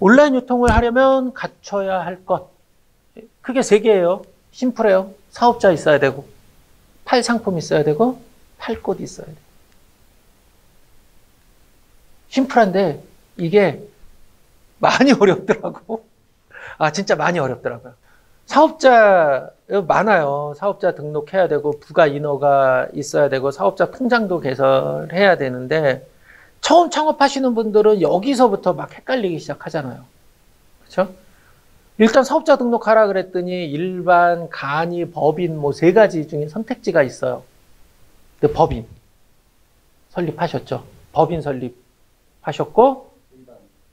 온라인 유통을 하려면 갖춰야 할 것. 크게 세 개예요. 심플해요. 사업자 있어야 되고, 팔 상품 있어야 되고, 팔 곳 있어야 돼요. 심플한데 이게 많이 어렵더라고. 진짜 많이 어렵더라고요. 사업자 많아요. 사업자 등록해야 되고, 부가 인허가 있어야 되고, 사업자 통장도 개설해야 되는데, 처음 창업하시는 분들은 여기서부터 막 헷갈리기 시작하잖아요. 그렇죠? 일단 사업자 등록하라 그랬더니 일반, 간이, 법인 뭐 세 가지 중에 선택지가 있어요. 근데 법인 설립하셨죠? 법인 설립하셨고,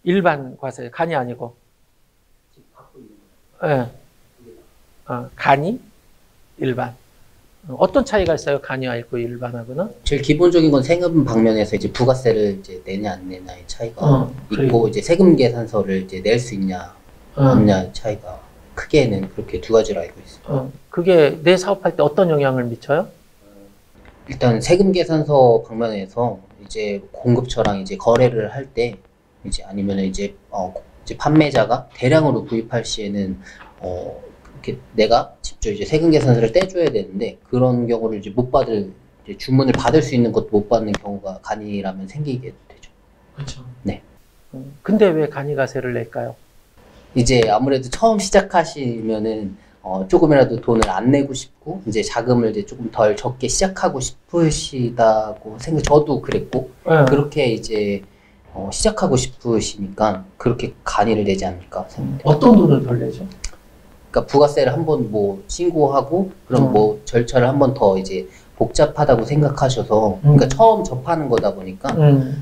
일반 과세, 간이 아니고, 네. 간이, 일반. 어떤 차이가 있어요? 간이하고 일반하고는? 제일 기본적인 건 세금 방면에서 이제 부가세를 이제 내냐 안 내냐의 차이가 있고, 이제 세금 계산서를 이제 낼 수 있냐 없냐의 차이가 크게는 그렇게 두 가지로 알고 있어요. 그게 내 사업할 때 어떤 영향을 미쳐요? 일단 세금 계산서 방면에서 이제 공급처랑 이제 거래를 할 때 이제 아니면은 이제 이제 판매자가 대량으로 구입할 시에는 이렇게 내가 직접 이제 세금 계산서를 떼줘야 되는데, 그런 경우를 이제 못 받을, 이제 주문을 받을 수 있는 것도 못 받는 경우가 간이라면 생기게 되죠. 그렇죠. 네. 근데 왜 간이가세를 낼까요? 이제 아무래도 처음 시작하시면은 조금이라도 돈을 안 내고 싶고, 이제 자금을 이제 조금 덜 적게 시작하고 싶으시다고 저도 그랬고, 그렇게 이제 시작하고 싶으시니까 그렇게 간이를 내지 않을까 생각해요. 어떤 돈을 덜 내죠? 그러니까 부가세를 한번 뭐 신고하고, 그럼 뭐 절차를 한 번 더 이제 복잡하다고 생각하셔서, 그러니까 처음 접하는 거다 보니까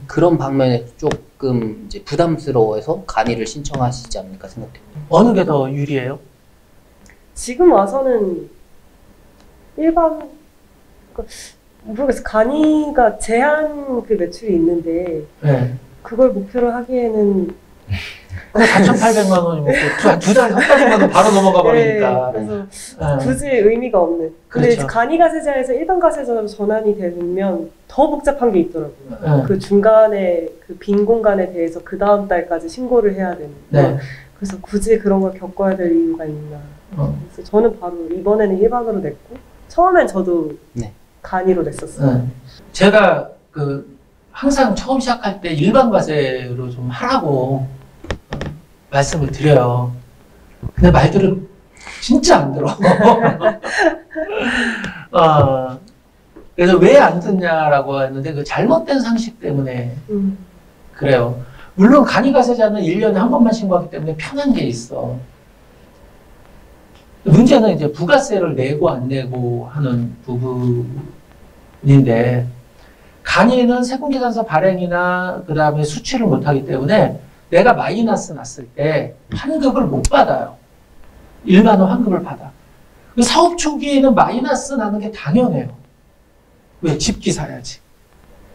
그런 방면에서 조금 이제 부담스러워해서 간이를 신청하시지 않을까 생각해요. 어느 게 더 유리해요? 지금 와서는 일반, 모르겠어. 간이가 제한 그 매출이 있는데, 네. 그걸 목표로 하기에는 4,800만 원이면 두 달, 한 달이면 바로 넘어가 버리니까. 네, 그래서 굳이 의미가 없는. 근데 그렇죠. 간이가세자에서 일반 가세자로 전환이 되면 더 복잡한 게 있더라고요. 그 중간에 그 빈 공간에 대해서 그 다음 달까지 신고를 해야 되는. 네. 그래서 굳이 그런 걸 겪어야 될 이유가 있나. 그래서 저는 바로 이번에는 일반으로 냈고, 처음엔 저도 간이로 냈었어요. 제가 항상 처음 시작할 때 일반 과세로 좀 하라고 말씀을 드려요. 근데 말들을 진짜 안 들어. 그래서 왜 안 듣냐라고 했는데, 그 잘못된 상식 때문에 그래요. 물론 간이가세자는 1년에 한 번만 신고하기 때문에 편한 게 있어. 문제는 이제 부가세를 내고 안 내고 하는 부분인데, 간이는 세금계산서 발행이나 그 다음에 수취를 못하기 때문에 내가 마이너스 났을 때 환급을 못 받아요. 일반은 환급을 받아. 사업 초기에는 마이너스 나는 게 당연해요. 왜? 집기 사야지.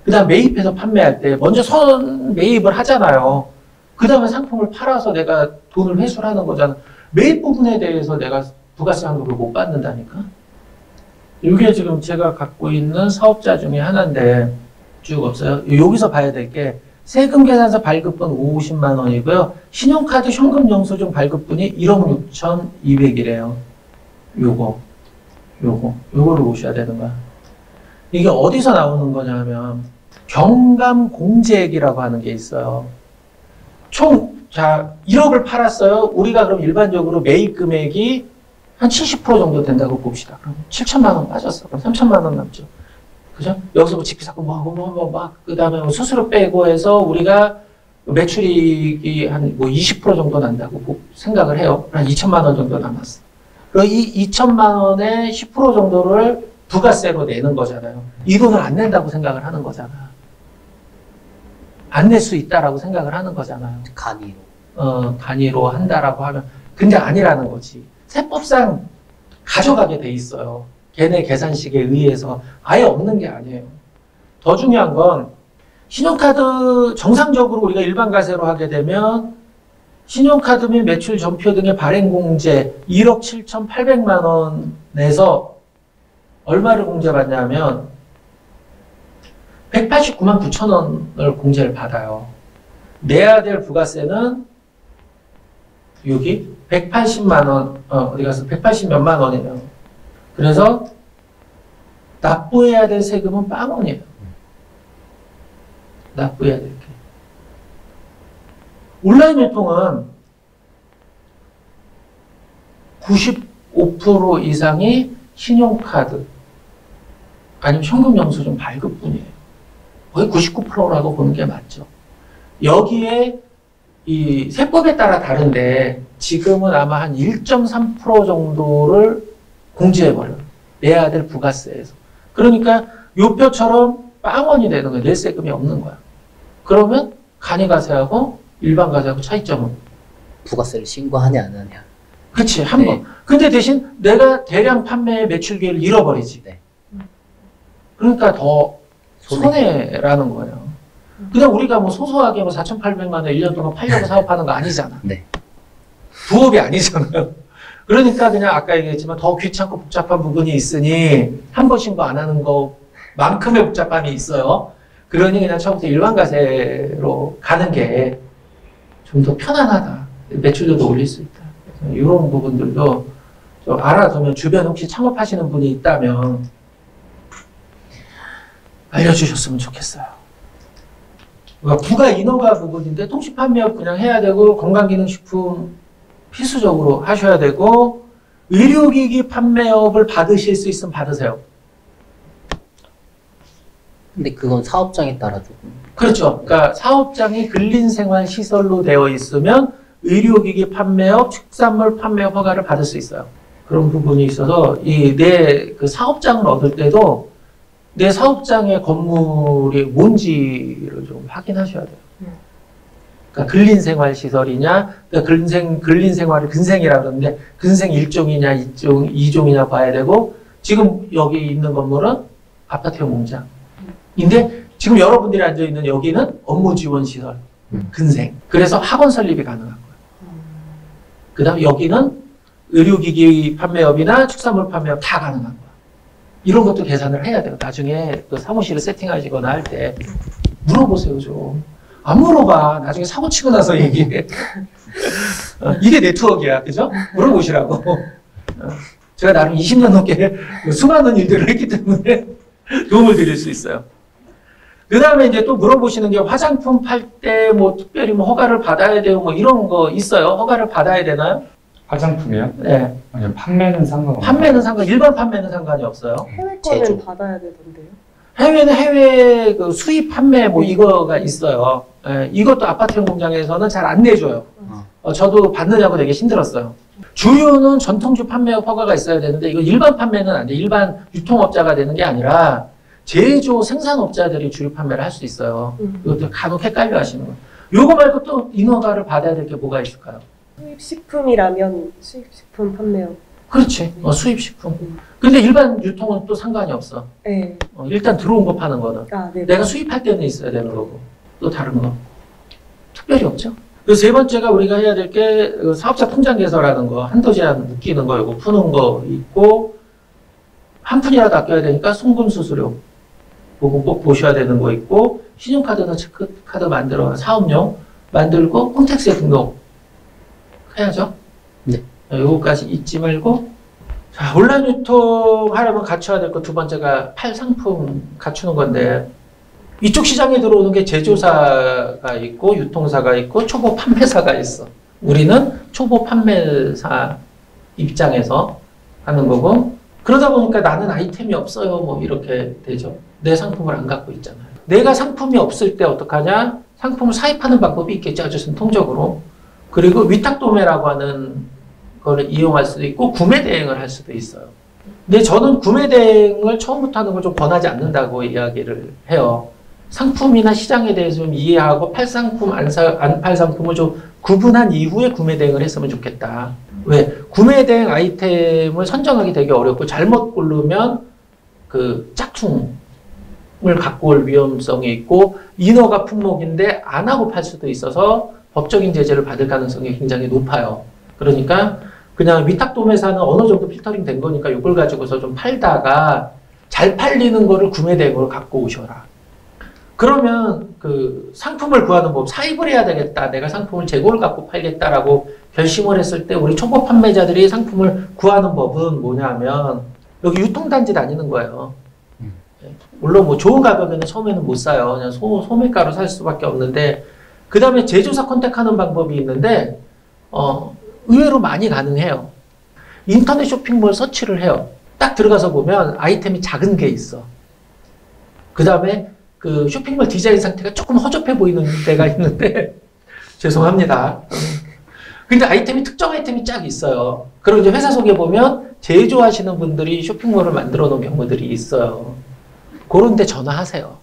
그 다음 매입해서 판매할 때 먼저 선 매입을 하잖아요. 그 다음에 상품을 팔아서 내가 돈을 회수를 하는 거잖아. 매입 부분에 대해서 내가 부가세 환급을 못 받는다니까. 이게 지금 제가 갖고 있는 사업자 중에 하나인데 쭉 없어요. 여기서 봐야 될 게 세금 계산서 발급분 50만 원이고요. 신용카드 현금 영수증 발급분이 1억 6,200이래요. 요거를 보셔야 되는 거야. 이게 어디서 나오는 거냐면 경감공제액이라고 하는 게 있어요. 자, 1억을 팔았어요. 우리가 그럼 일반적으로 매입 금액이 한 70% 정도 된다고 봅시다. 그럼 7천만 원 빠졌어. 그럼 3천만 원 남죠. 그죠? 여기서 뭐 집기사고 그 다음에 수수료 빼고 해서 우리가 매출이익이 한 20% 정도 난다고 생각을 해요. 한 2천만 원 정도 남았어. 그럼 이 2천만 원의 10% 정도를 부가세로 내는 거잖아요. 이 돈을 안 낸다고 생각을 하는 거잖아. 안 낼 수 있다라고 생각을 하는 거잖아요. 간이로. 간이로 한다라고 하면. 근데 아니라는 거지. 세법상 가져가게 돼 있어요. 걔네 계산식에 의해서 아예 없는 게 아니에요. 더 중요한 건 신용카드 정상적으로 우리가 일반 과세로 하게 되면 신용카드 및 매출 전표 등의 발행공제 1억 7,800만 원에서 얼마를 공제받냐면 189만 9천 원을 공제를 받아요. 내야 될 부가세는 여기 180만 원, 어디 가서 180 몇만 원이에요. 그래서 납부해야 될 세금은 빵원이에요. 납부해야 될 게. 온라인 유통은 95% 이상이 신용카드 아니면 현금 영수증 발급뿐이에요. 거의 99%라고 보는 게 맞죠. 여기에 이 세법에 따라 다른데 지금은 아마 한 1.3% 정도를 공제해버려요. 내야 될 부가세에서. 그러니까 요 표처럼 빵원이 되는 거예요. 낼 세금이 없는 거야. 그러면 간이가세하고 일반 가세하고 차이점은? 부가세를 신고하냐 안 하냐. 그치, 한 번. 근데 대신 내가 대량 판매의 매출 기회를 잃어버리지. 네. 그러니까 더 손해라는 거예요. 그냥 우리가 뭐 소소하게 뭐 4,800만 원 1년 동안 팔려고 사업하는 거 아니잖아. 네. 부업이 아니잖아요. 그러니까 그냥 아까 얘기했지만 더 귀찮고 복잡한 부분이 있으니 한 번 신고 안 하는 것만큼의 복잡함이 있어요. 그러니 그냥 처음부터 일반가세로 가는 게 좀 더 편안하다. 매출도 올릴 수 있다. 이런 부분들도 좀 알아두면 주변에 혹시 창업하시는 분이 있다면 알려주셨으면 좋겠어요. 그러니까 부가 인허가 부분인데 통신 판매업 그냥 해야 되고 건강기능식품 필수적으로 하셔야 되고 의료기기 판매업을 받으실 수 있으면 받으세요. 근데 그건 사업장에 따라 조금. 그렇죠. 그러니까 사업장이 근린생활시설로 되어 있으면 의료기기 판매업, 축산물 판매업 허가를 받을 수 있어요. 그런 부분이 있어서 내 그 사업장을 얻을 때도 내 사업장의 건물이 뭔지를 좀 확인하셔야 돼요. 그러니까 근린생활시설이냐, 그러니까 근린생활을 근생이라 그러는데 근생 1종이냐 2종이냐 봐야 되고 지금 여기 있는 건물은 아파트형 공장인데 지금 여러분들이 앉아있는 여기는 업무지원시설, 근생. 그래서 학원 설립이 가능한 거예요. 그 다음에 여기는 의료기기 판매업이나 축산물 판매업 다 가능한 거야. 이런 것도 계산을 해야 돼요. 나중에 그 사무실을 세팅하시거나 할 때 물어보세요, 좀. 안 물어봐. 나중에 사고 치고 나서 얘기해. 이게 네트워크야, 그죠? 물어보시라고. 제가 나름 20년 넘게 수많은 일들을 했기 때문에 도움을 드릴 수 있어요. 그 다음에 이제 또 물어보시는 게 화장품 팔 때 뭐 특별히 뭐 허가를 받아야 돼요, 뭐 이런 거 있어요? 허가를 받아야 되나요? 화장품이요? 네. 아니요, 판매는 상관없어요. 판매는 일반 판매는 상관이 없어요. 해외 제조. 거는 받아야 되던데요? 해외는 해외 그 수입 판매 뭐 이거가 있어요. 예, 이것도 아파트형 공장에서는 잘 안 내줘요. 저도 받느냐고 되게 힘들었어요. 주유는 전통주 판매업 허가가 있어야 되는데 이거 일반 판매는 안 돼. 일반 유통업자가 되는 게 아니라 제조 생산업자들이 주유 판매를 할 수 있어요. 이것도 간혹 헷갈려 하시는 거예요. 요거 말고 또 인허가를 받아야 될 게 뭐가 있을까요? 수입식품이라면 수입식품 판매업. 그렇지. 수입식품. 근데 일반 유통은 또 상관이 없어. 네. 일단 들어온 거 파는 거는. 네. 내가 수입할 때는 있어야 되는 거고. 또 다른 거. 특별히 없죠. 그리고 세 번째가 우리가 해야 될 게 사업자 통장 개설하는 거, 한도 제한 묶이는 거, 이거 푸는 거 있고, 한 푼이라도 아껴야 되니까 송금 수수료. 그거 꼭 보셔야 되는 거 있고, 신용카드나 체크카드 만들어 사업용 만들고, 홈택스에 등록 해야죠. 네. 요거까지 잊지 말고. 자, 온라인 유통 하려면 갖춰야 될 거 두 번째가 팔 상품 갖추는 건데, 이쪽 시장에 들어오는 게 제조사가 있고, 유통사가 있고, 초보 판매사가 있어. 우리는 초보 판매사 입장에서 하는 거고, 그러다 보니까 나는 아이템이 없어요. 뭐 이렇게 되죠. 내 상품을 안 갖고 있잖아요. 내가 상품이 없을 때 어떡하냐? 상품을 사입하는 방법이 있겠죠. 아주 전통적으로. 그리고 위탁도매라고 하는 거를 이용할 수도 있고, 구매 대행을 할 수도 있어요. 근데 저는 구매 대행을 처음부터 하는 걸 좀 권하지 않는다고 이야기를 해요. 상품이나 시장에 대해서 좀 이해하고 팔 상품, 안 팔 상품을 좀 구분한 이후에 구매 대행을 했으면 좋겠다. 왜? 구매 대행 아이템을 선정하기 되게 어렵고 잘못 고르면 그 짝퉁을 갖고 올 위험성이 있고 인허가 품목인데 안 하고 팔 수도 있어서 법적인 제재를 받을 가능성이 굉장히 높아요. 그러니까 그냥 위탁도매사는 어느 정도 필터링 된 거니까 이걸 가지고서 좀 팔다가 잘 팔리는 거를 구매 대행으로 갖고 오셔라. 그러면 그 상품을 구하는 법, 사입을 해야 되겠다. 내가 상품을 재고를 갖고 팔겠다라고 결심을 했을 때 우리 초보 판매자들이 상품을 구하는 법은 뭐냐면 여기 유통단지 다니는 거예요. 물론 뭐 좋은 가격에는 처음에는 못 사요. 그냥 소매가로 살 수밖에 없는데 그 다음에 제조사 컨택하는 방법이 있는데 의외로 많이 가능해요. 인터넷 쇼핑몰 서치를 해요. 딱 들어가서 보면 아이템이 작은 게 있어. 그 다음에 그 쇼핑몰 디자인 상태가 조금 허접해 보이는 데가 있는데 죄송합니다. 근데 아이템이 특정 아이템이 쫙 있어요. 그리고 이제 회사 속에 보면 제조하시는 분들이 쇼핑몰을 만들어 놓은 경우들이 있어요. 그런 데 전화하세요.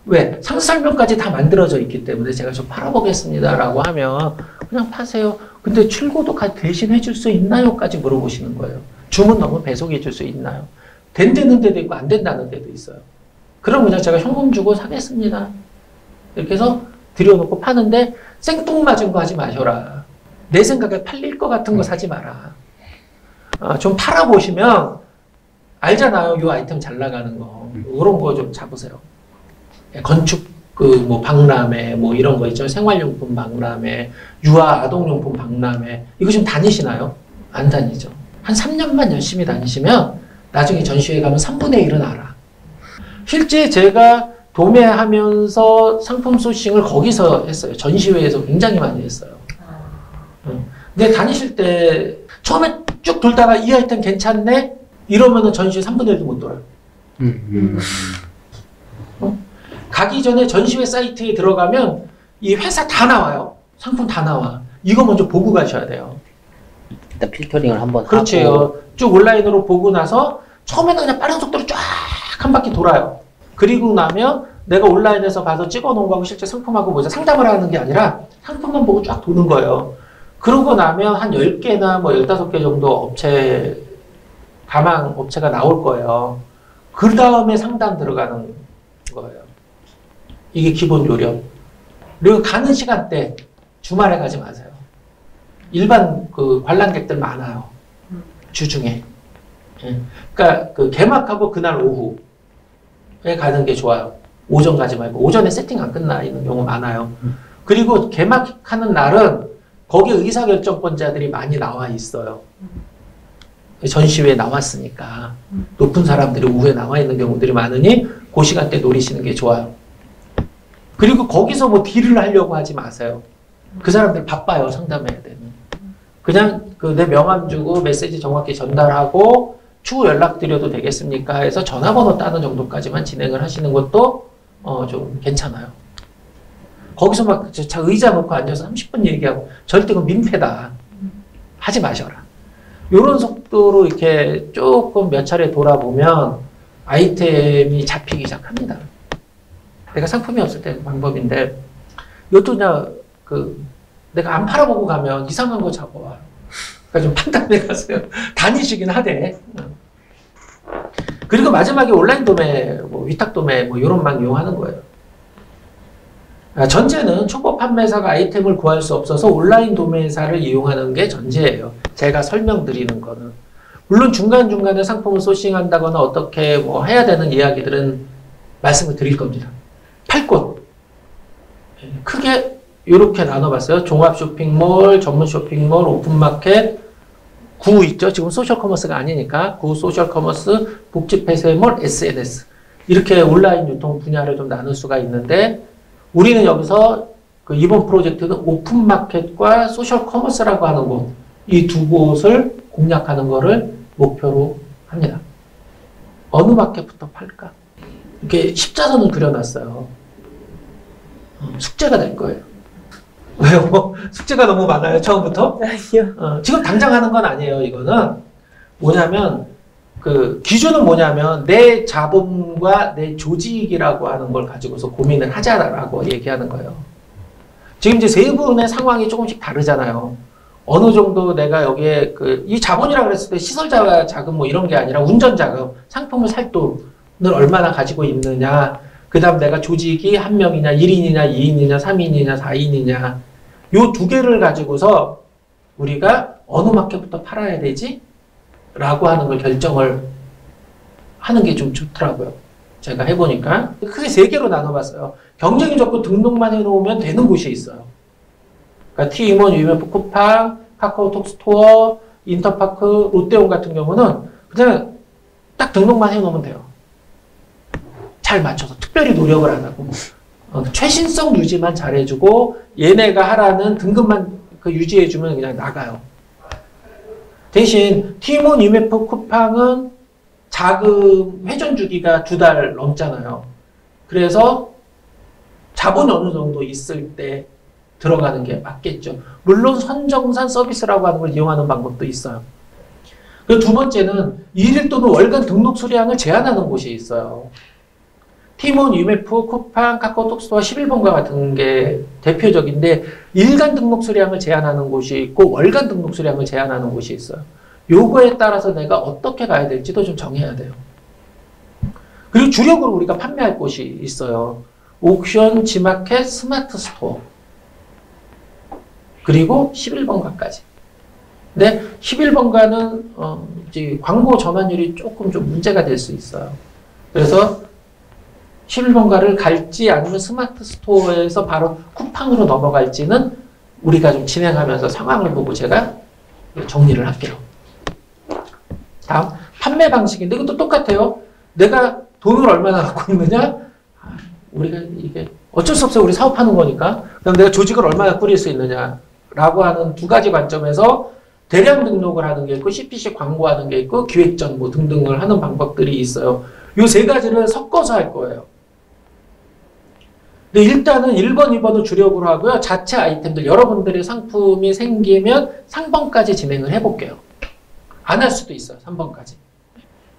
왜? 상설명까지 다 만들어져 있기 때문에 제가 좀 팔아보겠습니다 라고 하면 그냥 파세요. 근데 출고도 대신 해줄 수 있나요? 까지 물어보시는 거예요. 주문 너무 배송해 줄 수 있나요? 된다는 데도 있고 안 된다는 데도 있어요. 그럼 그냥 제가 현금 주고 사겠습니다. 이렇게 해서 들여놓고 파는데 생뚱맞은 거 하지 마셔라. 내 생각에 팔릴 것 같은 거 사지 마라. 좀 팔아보시면 알잖아요. 이 아이템 잘 나가는 거. 그런 거 좀 잡으세요. 건축, 뭐 박람회, 뭐 이런 거 있죠. 생활용품 박람회, 유아 아동용품 박람회. 이거 좀 다니시나요? 안 다니죠. 한 3년만 열심히 다니시면 나중에 전시회 가면 3분의 1은 알아. 실제 제가 도매하면서 상품 소싱을 거기서 했어요. 전시회에서 굉장히 많이 했어요. 근데 다니실 때 처음에 쭉 돌다가 이 아이템 괜찮네? 이러면은 전시회 3분의 1도 못 돌아요. 가기 전에 전시회 사이트에 들어가면 이 회사 다 나와요. 상품 다 나와. 이거 먼저 보고 가셔야 돼요. 일단 필터링을 한번 하고. 그렇죠. 쭉 온라인으로 보고 나서 처음에는 그냥 빠른 속도로 쫙 한 바퀴 돌아요. 그리고 나면 내가 온라인에서 봐서 찍어 놓은 거하고 실제 상품하고 뭐죠? 상담을 하는 게 아니라 상품만 보고 쫙 도는 거예요. 그러고 나면 한 10개나 뭐 15개 정도 가망 업체가 나올 거예요. 그 다음에 상담 들어가는 거예요. 이게 기본 요령. 그리고 가는 시간대 주말에 가지 마세요. 일반 그 관람객들 많아요. 주중에. 그러니까 그 개막하고 그날 오후에 가는 게 좋아요. 오전 가지 말고 오전에 세팅 안 끝나 있는 경우 많아요. 그리고 개막하는 날은 거기 의사결정권자들이 많이 나와 있어요. 전시회에 나왔으니까 높은 사람들이 오후에 나와 있는 경우들이 많으니 그 시간대 노리시는 게 좋아요. 그리고 거기서 뭐 딜을 하려고 하지 마세요. 그 사람들 바빠요. 상담해야 되는. 그냥 그 내 명함 주고 메시지 정확히 전달하고 추후 연락드려도 되겠습니까? 해서 전화번호 따는 정도까지만 진행을 하시는 것도 좀 괜찮아요. 거기서 막 의자 놓고 앉아서 30분 얘기하고 절대 그건 민폐다. 하지 마셔라. 이런 속도로 이렇게 조금 몇 차례 돌아보면 아이템이 잡히기 시작합니다. 내가 상품이 없을 때 방법인데 이것도 그냥 내가 안 팔아보고 가면 이상한 거 잡아와요. 그러니까 좀 판단해 가세요. 다니시긴 하되. 그리고 마지막에 온라인 도매, 뭐 위탁 도매 뭐 이런 방 이용하는 거예요. 전제는 초보 판매사가 아이템을 구할 수 없어서 온라인 도매사를 이용하는 게 전제예요. 제가 설명드리는 거는. 물론 중간중간에 상품을 소싱한다거나 어떻게 뭐 해야 되는 이야기들은 말씀을 드릴 겁니다. 팔 곳. 크게 이렇게 나눠봤어요. 종합 쇼핑몰, 전문 쇼핑몰, 오픈마켓, 구 있죠. 지금 소셜 커머스가 아니니까 구 소셜 커머스, 복지 폐쇄몰, SNS 이렇게 온라인 유통 분야를 좀 나눌 수가 있는데 우리는 여기서 이번 프로젝트는 오픈마켓과 소셜 커머스라고 하는 곳, 이 두 곳을 공략하는 것을 목표로 합니다. 어느 마켓부터 팔까? 이렇게 십자선을 그려놨어요. 숙제가 될 거예요. 왜요? 숙제가 너무 많아요, 처음부터? 아니요. 지금 당장 하는 건 아니에요, 이거는. 뭐냐면, 기준은 뭐냐면, 내 자본과 내 조직이라고 하는 걸 가지고서 고민을 하자라고 얘기하는 거예요. 지금 이제 세 분의 상황이 조금씩 다르잖아요. 어느 정도 내가 여기에 이 자본이라고 그랬을 때 시설 자금 뭐 이런 게 아니라 운전 자금, 상품을 살 돈을 얼마나 가지고 있느냐, 그 다음 내가 조직이 1명이냐, 1인이냐, 2인이냐, 3인이냐, 4인이냐, 요 두 개를 가지고서 우리가 어느 마켓부터 팔아야 되지? 라고 하는 걸 결정을 하는 게 좀 좋더라고요. 제가 해보니까 크게 3개로 나눠봤어요. 경쟁이 적고 등록만 해놓으면 되는 곳이 있어요. 그러니까 T임원, UMF 쿠팡, 카카오톡 스토어, 인터파크, 롯데온 같은 경우는 그냥 딱 등록만 해놓으면 돼요. 잘 맞춰서 특별히 노력을 안 하고 최신성 유지만 잘해주고 얘네가 하라는 등급만 유지해주면 그냥 나가요. 대신 T임원, UMF 쿠팡은 자금 회전 주기가 2달 넘잖아요. 그래서 자본이 어느 정도 있을 때 들어가는 게 맞겠죠. 물론 선정산 서비스라고 하는 걸 이용하는 방법도 있어요. 그리고 두 번째는 일일 또는 월간 등록 수량을 제한하는 곳이 있어요. T임원, UMF, 쿠팡, 카카오톡 스토어 11번가 같은 게 대표적인데 일간 등록 수량을 제한하는 곳이 있고 월간 등록 수량을 제한하는 곳이 있어요. 요거에 따라서 내가 어떻게 가야 될지도 좀 정해야 돼요. 그리고 주력으로 우리가 판매할 곳이 있어요. 옥션, 지마켓, 스마트 스토어. 그리고 11번가까지. 근데 11번가는 이제 광고 전환율이 조금 좀 문제가 될 수 있어요. 그래서 11번가를 갈지 아니면 스마트 스토어에서 바로 쿠팡으로 넘어갈지는 우리가 좀 진행하면서 상황을 보고 제가 정리를 할게요. 다음, 판매 방식인데 이것도 똑같아요. 내가 돈을 얼마나 갖고 있느냐? 우리가 이게 어쩔 수 없어요. 우리 사업하는 거니까. 그럼 내가 조직을 얼마나 꾸릴 수 있느냐라고 하는 두 가지 관점에서 대량 등록을 하는 게 있고 CPC 광고하는 게 있고 기획 정보 등등을 하는 방법들이 있어요. 이 세 가지를 섞어서 할 거예요. 근데 일단은 1번, 2번을 주력으로 하고요. 자체 아이템들, 여러분들의 상품이 생기면 3번까지 진행을 해볼게요. 안 할 수도 있어요. 3번까지.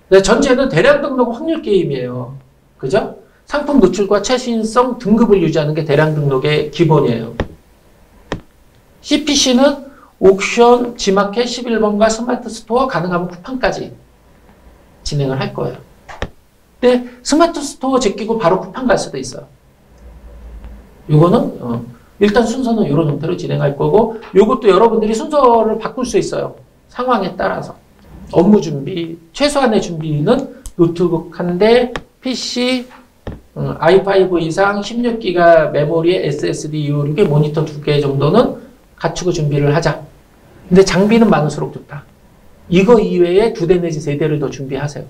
근데 전제는 대량 등록 확률 게임이에요. 그죠? 상품 노출과 최신성 등급을 유지하는 게 대량 등록의 기본이에요. CPC는 옥션, 지마켓, 11번가, 스마트 스토어, 가능하면 쿠팡까지 진행을 할 거예요. 근데 스마트 스토어 제끼고 바로 쿠팡 갈 수도 있어요. 요거는 일단 순서는 이런 형태로 진행할 거고 요것도 여러분들이 순서를 바꿀 수 있어요. 상황에 따라서. 업무 준비, 최소한의 준비는 노트북 한 대, PC, i5 이상 16기가 메모리에 SSD U6에 모니터 2개 정도는 갖추고 준비를 하자. 근데 장비는 많을수록 좋다. 이거 이외에 2대 내지 3대를 더 준비하세요.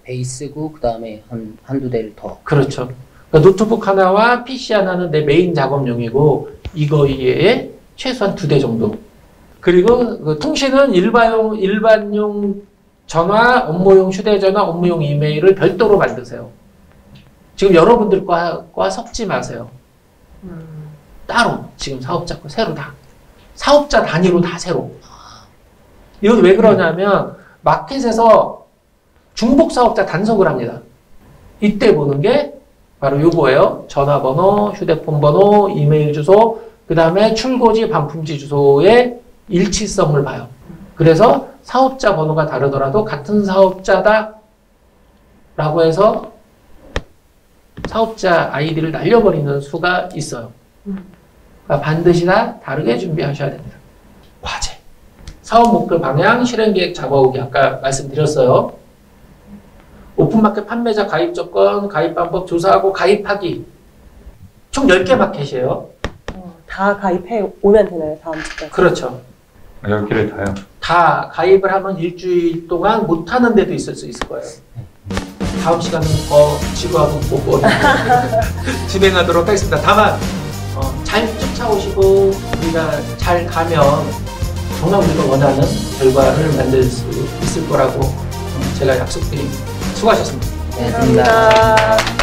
베이스고 그 다음에 한두 대를 더. 그렇죠. 그러니까 노트북 하나와 PC 하나는 내 메인 작업용이고 이거 이외에 최소한 2대 정도. 그리고 그 통신은 일반용 전화, 업무용 휴대전화, 업무용 이메일을 별도로 만드세요. 지금 여러분들 과 섞지 마세요. 따로 지금 사업자 거 새로 다. 사업자 단위로 다 새로. 이건 왜 그러냐면 마켓에서 중복 사업자 단속을 합니다. 이때 보는 게 바로 요거예요. 전화번호, 휴대폰 번호, 이메일 주소, 그 다음에 출고지, 반품지 주소의 일치성을 봐요. 그래서 사업자 번호가 다르더라도 같은 사업자다 라고 해서 사업자 아이디를 날려버리는 수가 있어요. 그러니까 반드시 다 다르게 준비하셔야 됩니다. 과제. 사업 목표 방향, 실행계획 잡아오기 아까 말씀드렸어요. 오픈마켓 판매자 가입 조건, 가입 방법 조사하고 가입하기. 총 10개 마켓이에요. 다 가입해 오면 되나요? 다음 주까지? 그렇죠. 10개를 다요? 다 가입을 하면 일주일 동안 못하는 데도 있을 수 있을 거예요. 다음 시간은 더 지구하고 보고 진행하도록 하겠습니다. 다만 잘 쫓아오시고 우리가 잘 가면 정말 우리가 원하는 결과를 만들 수 있을 거라고 제가 약속드립니다. 수고하셨습니다. 네, 감사합니다. 감사합니다.